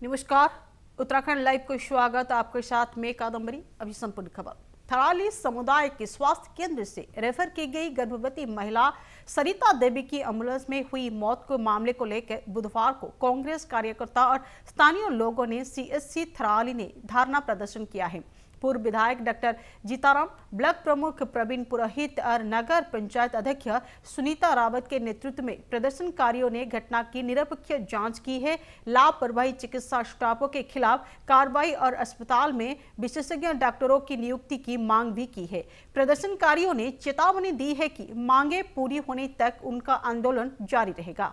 नमस्कार, उत्तराखंड लाइव को स्वागत। आपके साथ मैं कादम्बरी। अभी संपूर्ण खबर। थराली समुदाय के स्वास्थ्य केंद्र से रेफर की गई गर्भवती महिला सरिता देवी की एम्बुलेंस में हुई मौत को मामले को लेकर बुधवार को कांग्रेस कार्यकर्ता और स्थानीय लोगों ने सीएससी थराली ने धरना प्रदर्शन किया है। पूर्व विधायक डॉक्टर जीताराम, ब्लॉक प्रमुख प्रवीण पुरोहित और नगर पंचायत अध्यक्ष सुनीता रावत के नेतृत्व में प्रदर्शनकारियों ने घटना की निरपेक्ष जांच की है, लापरवाही चिकित्सा स्टाफों के खिलाफ कार्रवाई और अस्पताल में विशेषज्ञ डॉक्टरों की नियुक्ति की मांग भी की है। प्रदर्शनकारियों ने चेतावनी दी है कि मांगे पूरी होने तक उनका आंदोलन जारी रहेगा।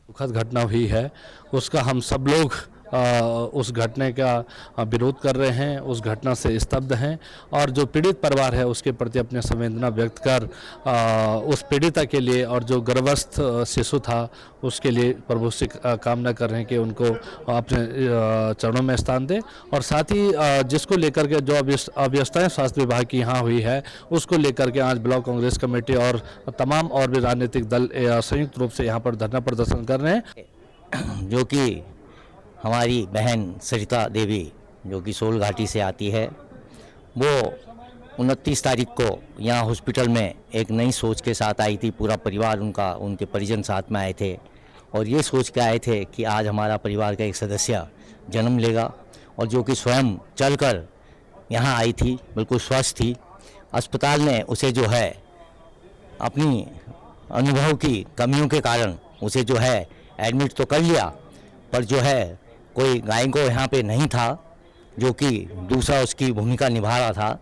दुखद घटना हुई है, उसका हम सब लोग उस घटने का विरोध कर रहे हैं, उस घटना से स्तब्ध हैं और जो पीड़ित परिवार है उसके प्रति अपने संवेदना व्यक्त कर उस पीड़िता के लिए और जो गर्भस्थ शिशु था उसके लिए प्रभु से कामना कर रहे हैं कि उनको अपने चरणों में स्थान दे। और साथ ही जिसको लेकर के जो अव्यवस्थाएं स्वास्थ्य विभाग की यहाँ हुई है उसको लेकर के आज ब्लॉक कांग्रेस कमेटी और तमाम और भी राजनीतिक दल संयुक्त रूप से यहाँ पर धरना प्रदर्शन कर रहे हैं। जो कि हमारी बहन सरिता देवी जो कि सोल घाटी से आती है, वो 29 तारीख को यहाँ हॉस्पिटल में एक नई सोच के साथ आई थी। पूरा परिवार उनके परिजन साथ में आए थे और ये सोच के आए थे कि आज हमारा परिवार का एक सदस्य जन्म लेगा, और जो कि स्वयं चलकर यहाँ आई थी, बिल्कुल स्वस्थ थी। अस्पताल ने उसे जो है अपनी अनुभव की कमियों के कारण उसे जो है एडमिट तो कर लिया, पर जो है कोई गायको यहाँ पे नहीं था जो कि दूसरा उसकी भूमिका निभा रहा था,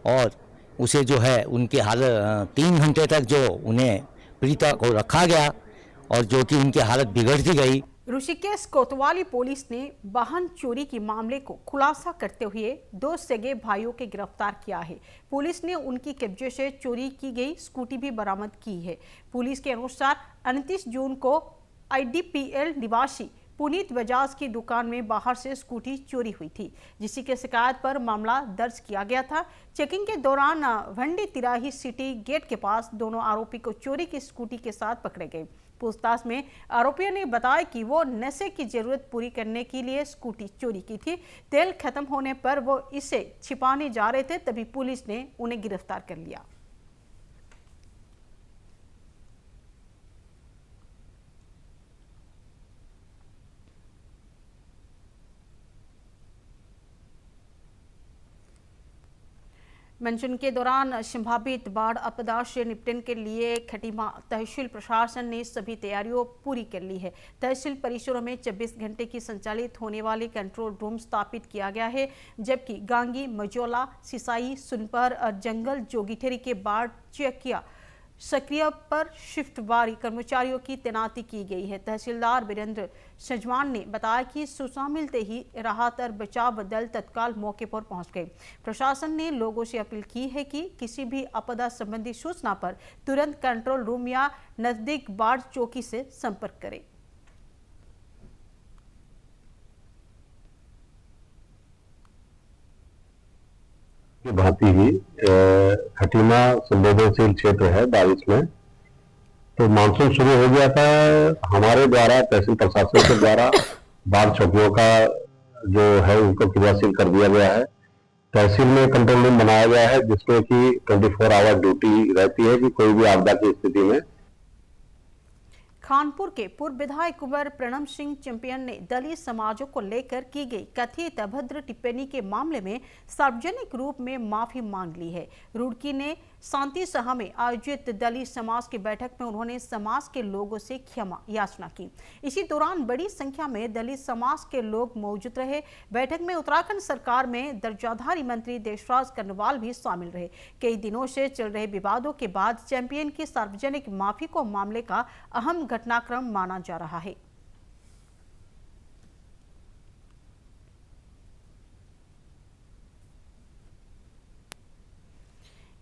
और उसे जो है उनके हालत 3 घंटे तक जो उन्हें पीड़िता को रखा गया और जो कि उनकी हालत बिगड़ती गई। ऋषिकेश कोतवाली पुलिस ने वाहन चोरी के मामले को खुलासा करते हुए 2 सगे भाइयों के गिरफ्तार किया है। पुलिस ने उनकी कब्जे से चोरी की गई स्कूटी भी बरामद की है। पुलिस के अनुसार 29 जून को IDPL निवासी पुनीत बजाज की दुकान में बाहर से स्कूटी चोरी हुई थी, जिसी के शिकायत पर मामला दर्ज किया गया था। चेकिंग के दौरान भंडी तिराही सिटी गेट के पास दोनों आरोपी को चोरी की स्कूटी के साथ पकड़े गए। पूछताछ में आरोपियों ने बताया कि वो नशे की जरूरत पूरी करने के लिए स्कूटी चोरी की थी। तेल खत्म होने पर वो इसे छिपाने जा रहे थे, तभी पुलिस ने उन्हें गिरफ्तार कर लिया। मानसून के दौरान संभावित बाढ़ आपदा से निपटने के लिए खटीमा तहसील प्रशासन ने सभी तैयारियों पूरी कर ली है। तहसील परिसरों में 24 घंटे की संचालित होने वाली कंट्रोल रूम स्थापित किया गया है, जबकि गांगी, मजोला, सिसाई, सुनपर और जंगल जोगीठेरी के बाढ़ चेकिया सक्रिय पर शिफ्टवारी कर्मचारियों की तैनाती की गई है। तहसीलदार वीरेंद्र सजवान ने बताया कि सूचना मिलते ही राहत और बचाव दल तत्काल मौके पर पहुंच गए। प्रशासन ने लोगों से अपील की है कि किसी भी आपदा संबंधी सूचना पर तुरंत कंट्रोल रूम या नजदीक बाढ़ चौकी से संपर्क करें। भांति ही खटीमा संवेदनशील क्षेत्र है बारिश में, तो मानसून शुरू हो गया था। हमारे द्वारा तहसील प्रशासन के द्वारा बाढ़ चौकियों का जो है उनको क्रियाशील कर दिया गया है। तहसील में कंट्रोल रूम बनाया गया है जिसमें कि 24 आवर ड्यूटी रहती है कि कोई भी आपदा की स्थिति में। खानपुर के पूर्व विधायक कुंवर प्रणम सिंह चैंपियन ने दलित समाजों को लेकर की गई कथित अभद्र टिप्पणी के मामले में सार्वजनिक रूप में माफी मांग ली है। रुड़की ने शांति सभा में आयोजित दलित समाज की बैठक में उन्होंने समाज के लोगों से क्षमा याचना की। इसी दौरान बड़ी संख्या में दलित समाज के लोग मौजूद रहे। बैठक में उत्तराखंड सरकार में दर्जाधारी मंत्री देशराज कर्नवाल भी शामिल रहे। कई दिनों से चल रहे विवादों के बाद चैंपियन की सार्वजनिक माफी को मामले का अहम घटनाक्रम माना जा रहा है।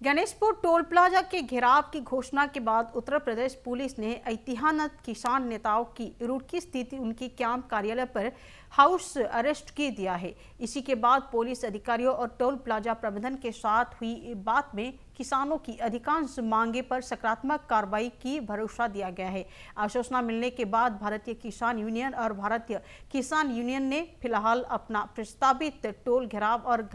गणेशपुर टोल प्लाजा के घेराव की घोषणा के बाद उत्तर प्रदेश पुलिस ने ऐतिहासिक किसान नेताओं की रुड़की स्थित उनके कैंप कार्यालय पर हाउस अरेस्ट की दिया है। इसी के बाद पुलिस अधिकारियों और टोल प्लाजा प्रबंधन के साथ हुई बात में किसानों की अधिकांश मांगे पर सकारात्मक कार्रवाई की भरोसा दिया गया है। आश्वासन मिलने के बाद भारतीय किसान यूनियन और भारतीय किसान यूनियन ने फिलहाल अपना प्रस्तावित टोल घेराव और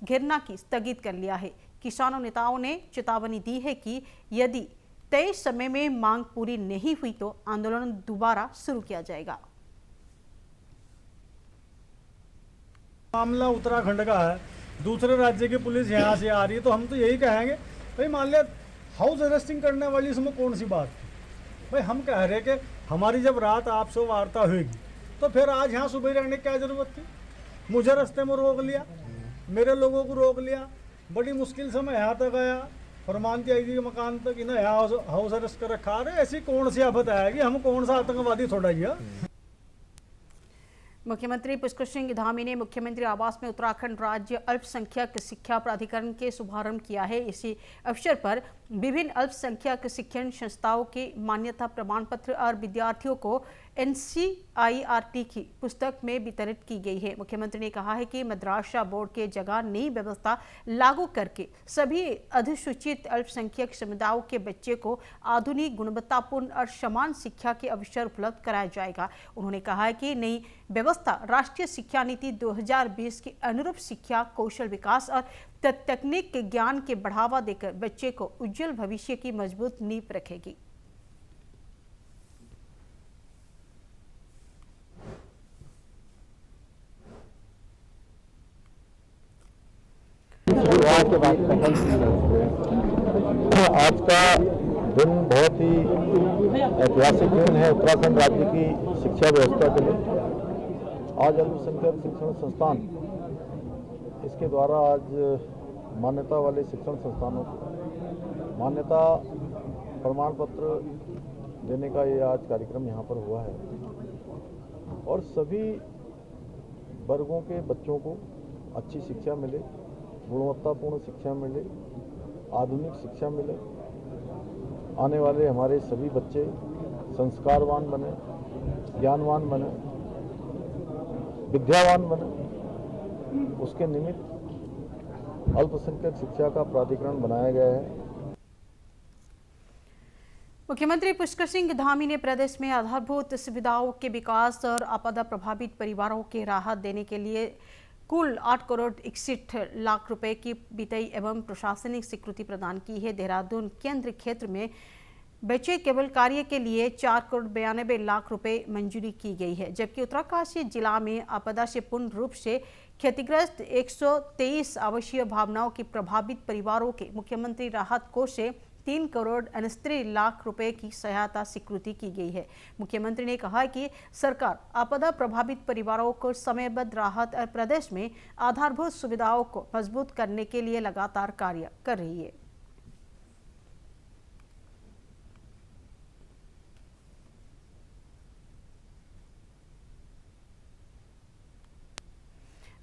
घेरना की स्थगित कर लिया है। किसानों नेताओं ने चेतावनी दी है कि यदि तय समय में मांग पूरी नहीं हुई तो आंदोलन दोबारा शुरू किया जाएगा। मामला उत्तराखंड का है, दूसरे राज्य की पुलिस यहाँ से आ रही है, तो हम तो यही कहेंगे भाई मान लिया हाउस अरेस्टिंग करने वाली इसमें कौन सी बात थी। भाई हम कह रहे कि हमारी जब रात आपसे वार्ता होगी तो फिर आज यहाँ सुबह रहने की क्या ज़रूरत थी। मुझे रास्ते में रोक लिया, मेरे लोगों को रोक लिया, बड़ी मुश्किल से मैं यहाँ तक आया, फरमानती आई के मकान तक, इन्हें यहाँ हाउस अरेस्ट कर रखा। अरे ऐसी कौन सी आफत आएगी, हम कौन सा आतंकवादी थोड़ा ही है। मुख्यमंत्री पुष्कर सिंह धामी ने मुख्यमंत्री आवास में उत्तराखंड राज्य अल्पसंख्यक शिक्षा प्राधिकरण के शुभारंभ किया है। इसी अवसर पर विभिन्न अल्पसंख्यक शिक्षण संस्थाओं के मान्यता प्रमाण पत्र और विद्यार्थियों को NCERT की पुस्तक में वितरित की गई है। मुख्यमंत्री ने कहा है कि मद्रासा बोर्ड के जगह नई व्यवस्था लागू करके सभी अधिसूचित अल्पसंख्यक समुदायों के बच्चे को आधुनिक, गुणवत्तापूर्ण और समान शिक्षा के अवसर उपलब्ध कराया जाएगा। उन्होंने कहा है कि नई व्यवस्था राष्ट्रीय शिक्षा नीति 2020 के अनुरूप शिक्षा, कौशल विकास और तकनीक के ज्ञान के बढ़ावा देकर बच्चे को उज्जवल भविष्य की मजबूत नींव रखेगी। आज का दिन बहुत ही ऐतिहासिक दिन है उत्तराखंड राज्य की शिक्षा व्यवस्था के लिए। आज अल्पसंख्यक शिक्षण संस्थान इसके द्वारा आज मान्यता वाले शिक्षण संस्थानों को मान्यता प्रमाण पत्र देने का ये आज कार्यक्रम यहाँ पर हुआ है और सभी वर्गों के बच्चों को अच्छी शिक्षा मिले, गुणवत्तापूर्ण शिक्षा मिले, आधुनिक शिक्षा मिले, आने वाले हमारे सभी बच्चे संस्कारवान बने, ज्ञानवान बने, विद्यावान बने। उसके निमित्त अल्पसंख्यक शिक्षा का प्राधिकरण बनाया गया है। मुख्यमंत्री पुष्कर सिंह धामी ने प्रदेश में आधारभूत सुविधाओं के विकास और आपदा प्रभावित परिवारों के राहत देने के लिए कुल 8 करोड़ 61 लाख रुपए की वित्तीय एवं प्रशासनिक स्वीकृति प्रदान की है। देहरादून केंद्र क्षेत्र में बचे केबल कार्य के लिए 4 करोड़ 92 लाख रुपए मंजूरी की गई है, जबकि उत्तरकाशी जिला में आपदा से पूर्ण रूप से क्षतिग्रस्त 123 आवासीय भवनों के प्रभावित परिवारों के मुख्यमंत्री राहत कोष से 3 करोड़ 69 लाख रुपए की सहायता स्वीकृति की गई है। मुख्यमंत्री ने कहा कि सरकार आपदा प्रभावित परिवारों को समयबद्ध राहत और प्रदेश में आधारभूत सुविधाओं को मजबूत करने के लिए लगातार कार्य कर रही है।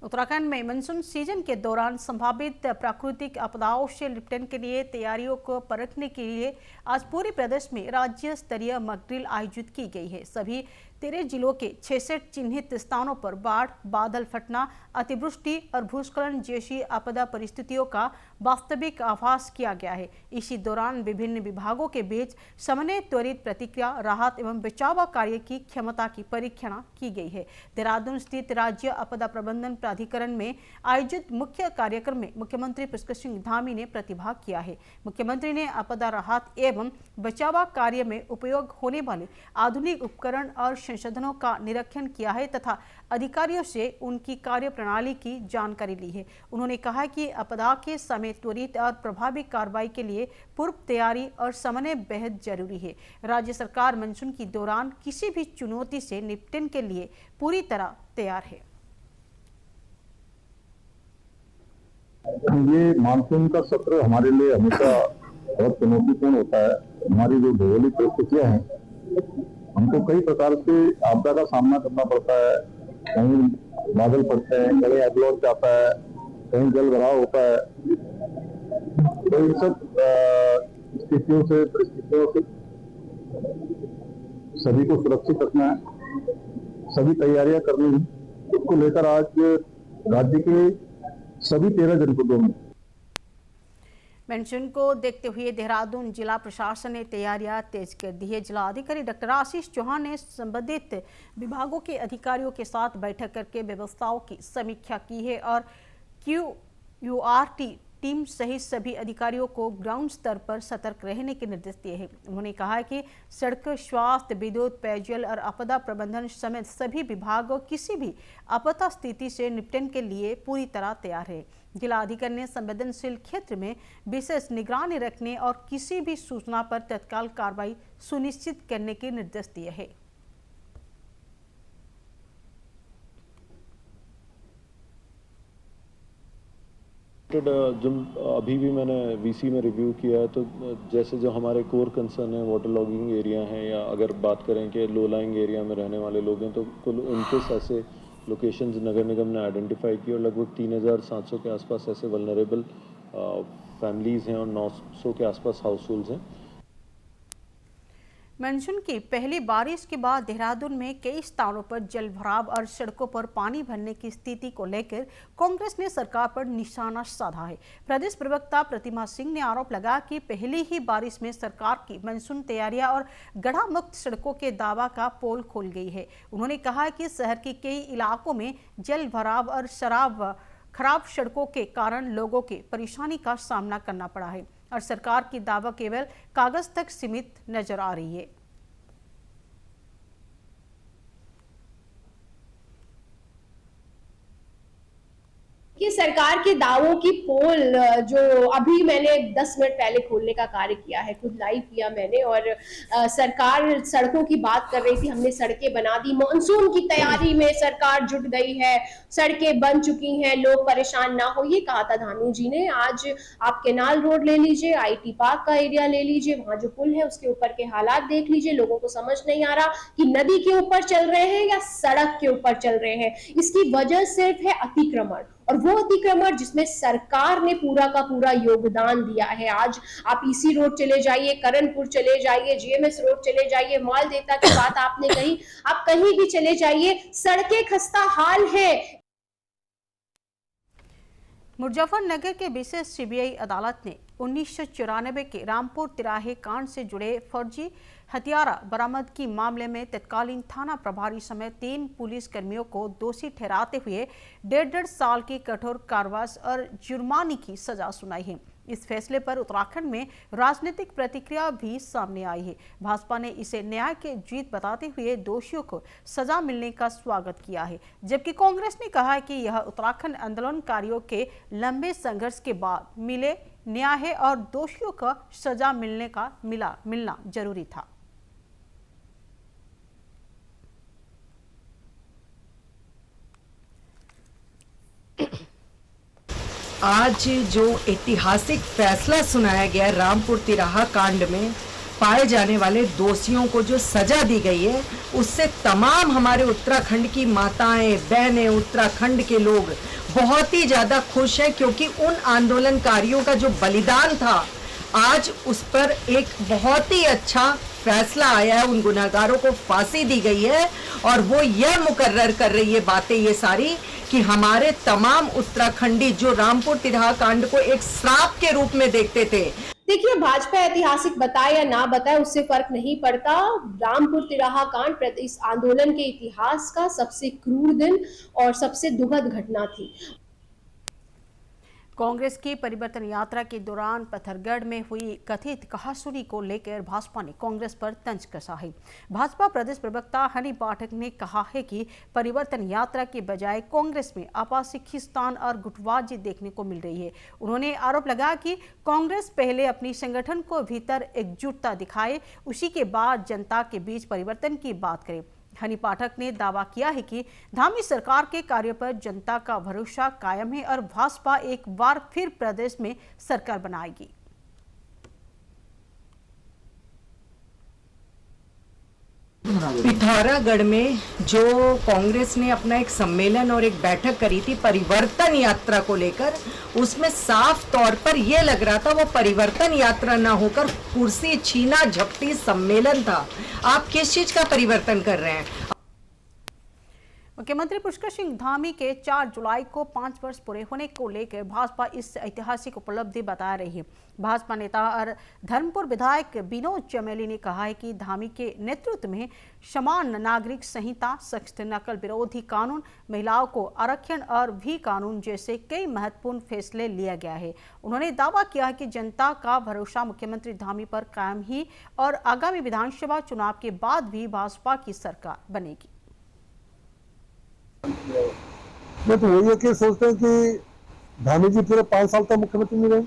उत्तराखंड में मानसून सीजन के दौरान संभावित प्राकृतिक आपदाओं से निपटने के लिए तैयारियों को परखने के लिए आज पूरे प्रदेश में राज्य स्तरीय मॉक ड्रिल आयोजित की गई है। सभी 13 जिलों के 66 चिन्हित स्थानों पर बाढ़, बादल फटना, अतिवृष्टि और भूस्खलन जैसी आपदा परिस्थितियों का वास्तविक आभास किया गया है। इसी दौरान विभिन्न विभागों के बीच समन्वय, त्वरित प्रतिक्रिया, राहत एवं बचाव कार्य की क्षमता की परीक्षण की गई है। देहरादून स्थित राज्य आपदा प्रबंधन प्राधिकरण में आयोजित मुख्य कार्यक्रम में मुख्यमंत्री पुष्कर सिंह धामी ने प्रतिभाग किया है। मुख्यमंत्री ने आपदा राहत एवं बचाव कार्य में उपयोग होने वाले आधुनिक उपकरण और संशोधनों का निरीक्षण किया है तथा अधिकारियों से उनकी कार्य प्रणाली की जानकारी ली है। उन्होंने कहा कि आपदा के समय त्वरित और प्रभावी कार्रवाई के लिए पूर्व तैयारी और समन्वय बेहद जरूरी है। राज्य सरकार मानसून के दौरान किसी भी चुनौती से निपटने के लिए पूरी तरह तैयार है। ये मानसून का सत्र हमारे लिए हमेशा बहुत चुनौतीपूर्ण होता है। हमारी जो भौगोलिक परिस्थितियां हैं, हमको कई प्रकार से आपदा का सामना करना पड़ता है। कहीं बादल पड़ते हैं, कहीं अगलौट जाता है, कहीं जल भराव होता है। तो इन सब स्थितियों से, परिस्थितियों से सभी को सुरक्षित रखना है, सभी तैयारियां करनी है। इसको लेकर आज राज्य के सभी 13 जनपदों में मानसून को देखते हुए देहरादून जिला प्रशासन ने तैयारियां तेज कर दी है। जिलाधिकारी डॉक्टर आशीष चौहान ने संबंधित विभागों के अधिकारियों के साथ बैठक करके व्यवस्थाओं की समीक्षा की है और QURT टीम सहित सभी अधिकारियों को ग्राउंड स्तर पर सतर्क रहने के निर्देश दिए हैं। उन्होंने कहा है कि सड़क, स्वास्थ्य, विद्युत, पेयजल और आपदा प्रबंधन समेत सभी विभागों किसी भी आपात स्थिति से निपटने के लिए पूरी तरह तैयार है। जिलाधिकारी ने संवेदनशील क्षेत्र में विशेष निगरानी रखने और किसी भी सूचना पर तत्काल कार्रवाई सुनिश्चित करने के निर्देश दिए हैं। जो अभी भी मैंने वीसी में रिव्यू किया है, तो जैसे जो हमारे कोर कंसर्न है वाटर लॉगिंग एरिया हैं, या अगर बात करें कि लो लाइंग एरिया में रहने वाले लोग हैं, तो कुल 29 ऐसे लोकेशंस नगर निगम ने आइडेंटिफाई की और लगभग 3700 के आसपास ऐसे वल्नरेबल फैमिलीज़ हैं और 900 के आसपास हाउस होल्ड्स हैं। मानसून की पहली बारिश के बाद देहरादून में कई स्थानों पर जल भराव और सड़कों पर पानी भरने की स्थिति को लेकर कांग्रेस ने सरकार पर निशाना साधा है। प्रदेश प्रवक्ता प्रतिमा सिंह ने आरोप लगाया कि पहली ही बारिश में सरकार की मानसून तैयारियां और गड्ढा मुक्त सड़कों के दावा का पोल खोल गई है। उन्होंने कहा कि शहर के कई इलाकों में जल भराव और खराब सड़कों के कारण लोगों के परेशानी का सामना करना पड़ा है और सरकार की दावा केवल कागज तक सीमित नजर आ रही है। कि सरकार के दावों की पोल जो अभी मैंने 10 मिनट पहले खोलने का कार्य किया है, खुद लाइव किया मैंने, और सरकार सड़कों की बात कर रही थी, हमने सड़कें बना दी, मानसून की तैयारी में सरकार जुट गई है, सड़कें बन चुकी हैं, लोग परेशान ना हो, ये कहा था धामी जी ने। आज आप केनाल रोड ले लीजिए, IT पार्क का एरिया ले लीजिए, वहां जो पुल है उसके ऊपर के हालात देख लीजिए, लोगों को समझ नहीं आ रहा कि नदी के ऊपर चल रहे हैं या सड़क के ऊपर चल रहे हैं। इसकी वजह सिर्फ है अतिक्रमण, और वो अतिक्रमण जिसमें सरकार ने पूरा का पूरा योगदान दिया है। आज आप EC रोड चले जाइए, करणपुर चले जाइए, GMS रोड चले जाइए, मालदेता की बात आपने कही, आप कहीं भी चले जाइए, सड़कें खस्ता हाल है। मुजफ्फरनगर के विशेष CBI अदालत ने 1994 के रामपुर तिराहे कांड से जुड़े फर्जी हथियारा बरामद की मामले में तत्कालीन थाना प्रभारी समेत 3 पुलिस कर्मियों को दोषी ठहराते हुए 1.5 साल की कठोर कारावास और जुर्माने की सजा सुनाई है। इस फैसले पर उत्तराखंड में राजनीतिक प्रतिक्रिया भी सामने आई है। भाजपा ने इसे न्याय की जीत बताते हुए दोषियों को सजा मिलने का स्वागत किया है, जबकि कांग्रेस ने कहा है कि यह उत्तराखंड आंदोलनकारियों के लंबे संघर्ष के बाद मिले न्याय है और दोषियों को सजा मिलना जरूरी था। आज जो ऐतिहासिक फैसला सुनाया गया रामपुर तिराहा कांड में पाए जाने वाले दोषियों को जो सजा दी गई है, उससे तमाम हमारे उत्तराखंड की माताएं, बहनें, उत्तराखंड के लोग बहुत ही ज़्यादा खुश हैं, क्योंकि उन आंदोलनकारियों का जो बलिदान था, आज उस पर एक बहुत ही अच्छा फैसला आया है। उन गुनहगारों को फांसी दी गई है और वो यह मुकर्रर कर रही है बातें ये सारी कि हमारे तमाम उत्तराखंडी जो रामपुर तिराहा कांड को एक श्राप के रूप में देखते थे। देखिए, भाजपा ऐतिहासिक बताए या ना बताए उससे फर्क नहीं पड़ता। रामपुर तिराहा कांड इस आंदोलन के इतिहास का सबसे क्रूर दिन और सबसे दुखद घटना थी। कांग्रेस की परिवर्तन यात्रा के दौरान पत्थरगढ़ में हुई कथित कहासुनी को लेकर भाजपा ने कांग्रेस पर तंज कसा है। भाजपा प्रदेश प्रवक्ता हनी पाठक ने कहा है कि परिवर्तन यात्रा के बजाय कांग्रेस में आपसी खींचतान और गुटबाजी देखने को मिल रही है। उन्होंने आरोप लगाया कि कांग्रेस पहले अपनी संगठन को भीतर एकजुटता दिखाए, उसी के बाद जनता के बीच परिवर्तन की बात करे। हनी पाठक ने दावा किया है कि धामी सरकार के कार्यों पर जनता का भरोसा कायम है और भाजपा एक बार फिर प्रदेश में सरकार बनाएगी। पिथौरागढ़ में जो कांग्रेस ने अपना एक सम्मेलन और एक बैठक करी थी परिवर्तन यात्रा को लेकर, उसमें साफ तौर पर यह लग रहा था वो परिवर्तन यात्रा ना होकर कुर्सी छीना झपटी सम्मेलन था। आप किस चीज का परिवर्तन कर रहे हैं? मुख्यमंत्री पुष्कर सिंह धामी के 4 जुलाई को 5 वर्ष पूरे होने को लेकर भाजपा इस ऐतिहासिक उपलब्धि बता रही है। भाजपा नेता और धर्मपुर विधायक विनोद चमेली ने कहा है कि धामी के नेतृत्व में समान नागरिक संहिता, सख्त नकल विरोधी कानून, महिलाओं को आरक्षण और भी कानून जैसे कई महत्वपूर्ण फैसले लिया गया है। उन्होंने दावा किया है कि जनता का भरोसा मुख्यमंत्री धामी पर कायम ही और आगामी विधानसभा चुनाव के बाद भी भाजपा की सरकार बनेगी। मैं तो वही है कि सोचते हैं कि धामी जी पूरे 5 साल तक मुख्यमंत्री नहीं रहे।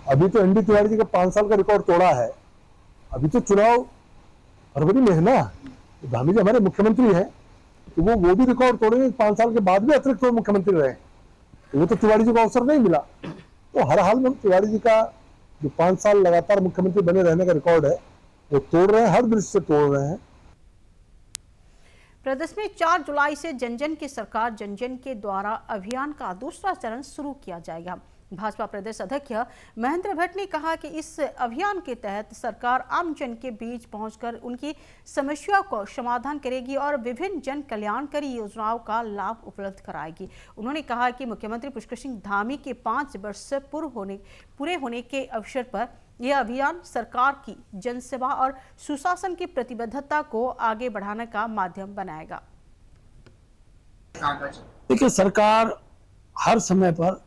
अभी तो एनडी तिवारी जी का 5 साल का रिकॉर्ड तोड़ा है। अभी तो चुनाव फरवरी में है ना, तो धामी जी हमारे मुख्यमंत्री हैं, तो वो भी रिकॉर्ड तोड़ेंगे। 5 साल के बाद भी अतिरिक्त तो मुख्यमंत्री रहे, तो वो तो तिवारी जी को अवसर नहीं मिला। तो हर हाल में हम तिवारी जी का जो 5 साल लगातार मुख्यमंत्री बने रहने का रिकॉर्ड है वो तोड़ रहे हैं, हर दृष्टि से तोड़ रहे हैं। प्रदेश में 4 जुलाई से जन जन की सरकार जन जन के द्वारा अभियान का दूसरा चरण शुरू किया जाएगा। भाजपा प्रदेश अध्यक्ष महेंद्र भट्ट ने कहा कि इस अभियान के तहत सरकार आम जन के बीच पहुंचकर उनकी समस्याओं को समाधान करेगी और विभिन्न जन कल्याणकारी योजनाओं का लाभ उपलब्ध कराएगी। उन्होंने कहा कि मुख्यमंत्री पुष्कर सिंह धामी के 5 वर्ष पूरे होने के अवसर पर यह अभियान सरकार की जनसेवा और सुशासन की प्रतिबद्धता को आगे बढ़ाने का माध्यम बनाएगा। देखिए, सरकार हर समय पर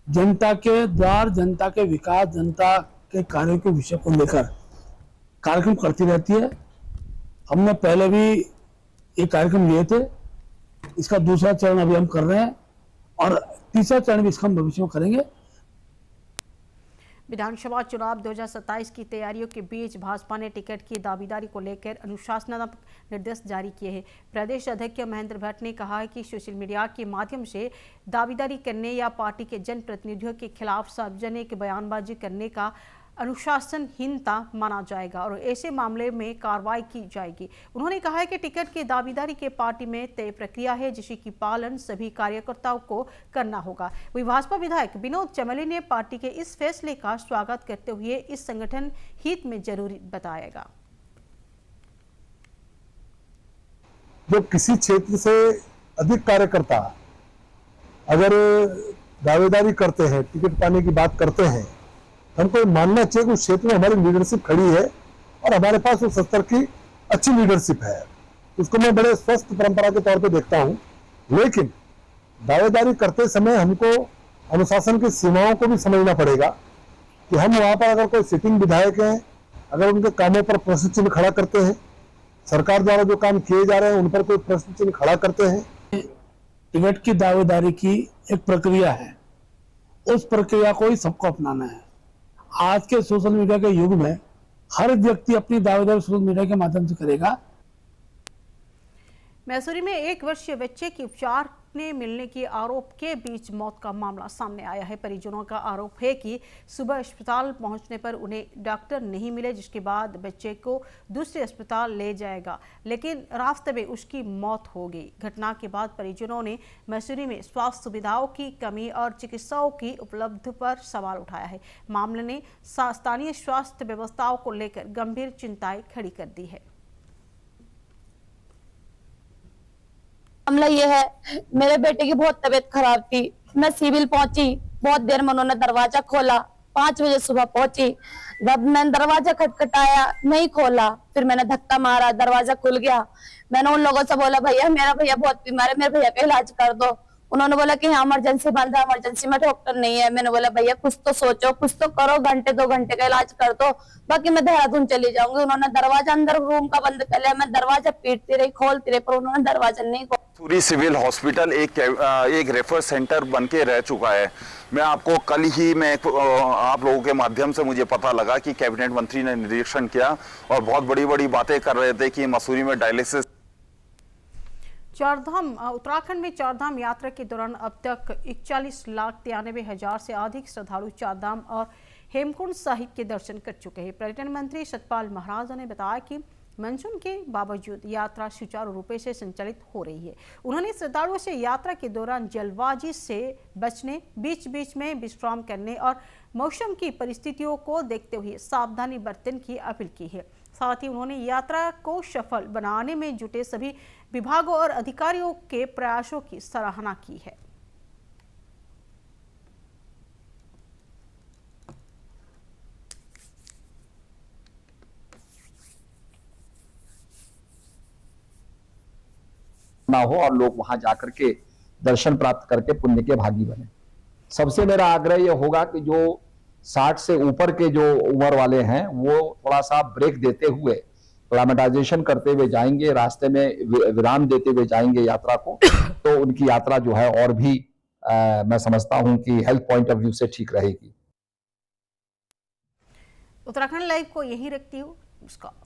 जनता के द्वार, जनता के विकास, जनता के कार्यों के विषय को लेकर कार्यक्रम करती रहती है। हमने पहले भी ये कार्यक्रम लिए थे, इसका दूसरा चरण अभी हम कर रहे हैं और तीसरा चरण भी इसका हम भविष्य में करेंगे। विधानसभा चुनाव 2027 की तैयारियों के बीच भाजपा ने टिकट की दावेदारी को लेकर अनुशासनात्मक निर्देश जारी किए हैं। प्रदेश अध्यक्ष महेंद्र भट्ट ने कहा है कि सोशल मीडिया के माध्यम से दावेदारी करने या पार्टी के जनप्रतिनिधियों के खिलाफ सार्वजनिक बयानबाजी करने का अनुशासनहीनता माना जाएगा और ऐसे मामले में कार्रवाई की जाएगी। उन्होंने कहा है कि टिकट की दावेदारी के पार्टी में तय प्रक्रिया है जिसकी की पालन सभी कार्यकर्ताओं को करना होगा। वही भाजपा विधायक विनोद चमेली ने पार्टी के इस फैसले का स्वागत करते हुए इस संगठन हित में जरूरी बताएगा। जब किसी क्षेत्र से अधिक कार्यकर्ता अगर दावेदारी करते हैं, टिकट पाने की बात करते हैं, हमको मानना चाहिए कि उस क्षेत्र में हमारी लीडरशिप खड़ी है और हमारे पास उस स्तर की अच्छी लीडरशिप है। उसको मैं बड़े स्वस्थ परंपरा के तौर पे देखता हूं। लेकिन दावेदारी करते समय हमको अनुशासन की सीमाओं को भी समझना पड़ेगा कि हम वहां पर अगर कोई सिटिंग विधायक हैं, अगर उनके कामों पर प्रश्न चिन्ह खड़ा करते हैं, सरकार द्वारा जो काम किए जा रहे हैं उन पर कोई प्रश्न चिन्ह खड़ा करते हैं। टिकट की दावेदारी की एक प्रक्रिया है, उस प्रक्रिया को ही सबको अपनाना है। आज के सोशल मीडिया के युग में हर व्यक्ति अपनी दावेदारी सोशल मीडिया के माध्यम से करेगा। मैसूरी में 1 वर्षीय बच्चे की उपचार में मिलने के आरोप के बीच मौत का मामला सामने आया है। परिजनों का आरोप है कि सुबह अस्पताल पहुंचने पर उन्हें डॉक्टर नहीं मिले, जिसके बाद बच्चे को दूसरे अस्पताल ले जाएगा, लेकिन रास्ते में उसकी मौत हो गई। घटना के बाद परिजनों ने मैसूरी में स्वास्थ्य सुविधाओं की कमी और चिकित्साओं की उपलब्धि पर सवाल उठाया है। मामले ने स्थानीय स्वास्थ्य व्यवस्थाओं को लेकर गंभीर चिंताएं खड़ी कर दी है। मामला ये है, मेरे बेटे की बहुत तबीयत खराब थी। मैं सिविल पहुंची, बहुत देर में उन्होंने दरवाजा खोला। 5 बजे सुबह पहुंची, जब मैंने दरवाजा खटखटाया नहीं खोला, फिर मैंने धक्का मारा, दरवाजा खुल गया। मैंने उन लोगों से बोला, भैया मेरा भैया बहुत बीमार है, मेरे भैया का इलाज कर दो। उन्होंने बोला कि हाँ इमरजेंसी बंद है, इमरजेंसी में डॉक्टर नहीं है। मैंने बोला भैया कुछ तो सोचो, कुछ तो करो, घंटे 2 घंटे का इलाज कर दो, बाकी मैं देहरादून चली जाऊंगी। उन्होंने दरवाजा अंदर रूम का बंद कर लिया। मैं दरवाजा पीटती रही, खोलती रही, पर उन्होंने दरवाजा नहीं खोला। मैसूरी सिविल हॉस्पिटल एक रेफर सेंटर बन के रह चुका है। मैं आपको कल ही आप लोगों के माध्यम से मुझे पता लगा कि कैबिनेट मंत्री ने निरीक्षण किया और बहुत बड़ी बड़ी बातें कर रहे थे कि मसूरी में डायलिसिस। चारधाम उत्तराखंड में चारधाम यात्रा के दौरान अब तक 41,93,000 से अधिक श्रद्धालु चारधाम और हेमकुंड साहिब के दर्शन कर चुके हैं। पर्यटन मंत्री सतपाल महाराज ने बताया कि मानसून के बावजूद यात्रा सुचारू रूप से संचालित हो रही है। उन्होंने श्रद्धालुओं से यात्रा के दौरान जल्दबाजी से बचने, बीच बीच में विश्राम करने और मौसम की परिस्थितियों को देखते हुए सावधानी बरतने की अपील की है। साथ ही उन्होंने यात्रा को सफल बनाने में जुटे सभी विभागों और अधिकारियों के प्रयासों की सराहना की है। ना हो और लोग वहां जाकर के दर्शन प्राप्त करके पुण्य के भागी बने। सबसे मेरा आग्रह यह होगा कि जो 60 से ऊपर के जो उम्र वाले हैं वो थोड़ा सा ब्रेक देते हुए, क्लाइमेटाइजेशन करते हुए जाएंगे, रास्ते में विराम देते हुए जाएंगे यात्रा को, तो उनकी यात्रा जो है और भी मैं समझता हूं कि हेल्थ पॉइंट ऑफ व्यू से ठीक रहेगी। उत्तराखंड लाइव को यहीं रखती हूँ। नमस्कार।